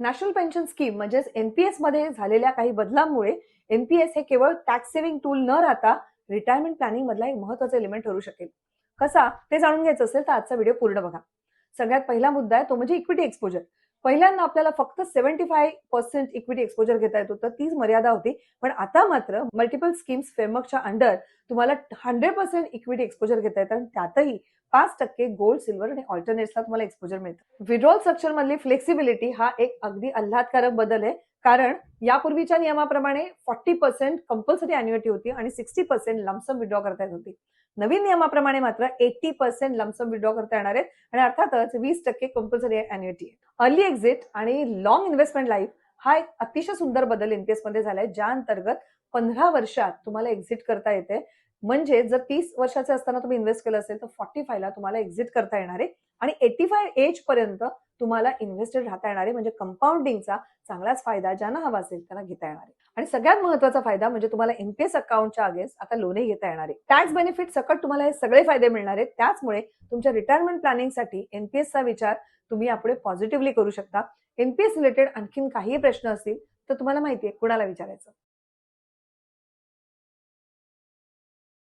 National pension scheme म्हणजेच NPS मध्ये झालेल्या काही बदलांमुळे एनपीएस हे केवळ टॅक्स सेव्हिंग टूल न राहता रिटायरमेंट प्लॅनिंग मधला एक महत्त्वाचा एलिमेंट ठरू शकेल. कसा ते जाणून घ्यायचं असेल तर आजचा व्हिडिओ पूर्ण बघा. सगळ्यात पहिला मुद्दा आहे तो म्हणजे इक्विटी एक्सपोजर. पहिल्यांदा आपल्याला फक्त 75% इक्विटी एक्सपोजर घेता येत होतं, तीच मर्यादा होती. पण आता मात्र मल्टिपल स्कीम्स फ्रेमवर्कच्या अंडर तुम्हाला 100% इक्विटी एक्सपोजर घेता येतं आणि त्यातही 5% गोल्ड, सिल्वर आणि ऑल्टरनेट्सला तुम्हाला एक्सपोजर मिळतं. विड्रॉल स्ट्रक्चर मधली फ्लेक्सिबिलिटी हा एक अगदी आल्हादकारक बदल आहे. कारण यापूर्वीच्या नियमाप्रमाणे 40% कंपल्सरी अॅन्युइटी होती आणि 60% लमसम विड्रॉ करता येत होती. नवीन नियमाप्रमाणे मात्र 80% लमसम विड्रॉ करता येणार आहेत आणि अर्थातच 20% कंपल्सरी अॅन्युइटी आहे. अर्ली एक्झिट आणि लॉंग इन्व्हेस्टमेंट लाईफ हा एक अतिशय सुंदर बदल एनपीएस मध्ये झालाय, ज्या अंतर्गत 15 वर्षात तुम्हाला एक्झिट करता येते. म्हणजे जर 30 वर्षाचे असताना तुम्ही इन्व्हेस्ट केलं असेल तर 45 ला तुम्हाला एक्झिट करता येणार आहे आणि 85 एज पर्यंत तुम्हाला इन्व्हेस्टेड राहता येणार आहे. म्हणजे कंपाऊंडिंगचा चांगलाच फायदा ज्यांना हवा असेल त्यांना घेता येणार आहे. आणि सगळ्यात महत्त्वाचा फायदा म्हणजे तुम्हाला एनपीएस अकाउंटच्या अगेन्स्ट आता लोनही घेता येणार आहे. टॅक्स बेनिफिट सकट तुम्हाला हे सगळे फायदे मिळणार आहेत. त्याचमुळे तुमच्या रिटायरमेंट प्लॅनिंगसाठी एनपीएसचा विचार तुम्ही यापुढे पॉझिटिव्हली करू शकता. एनपीएस रिलेटेड आणखीन काही प्रश्न असतील तर तुम्हाला माहिती आहे कुणाला विचारायचं.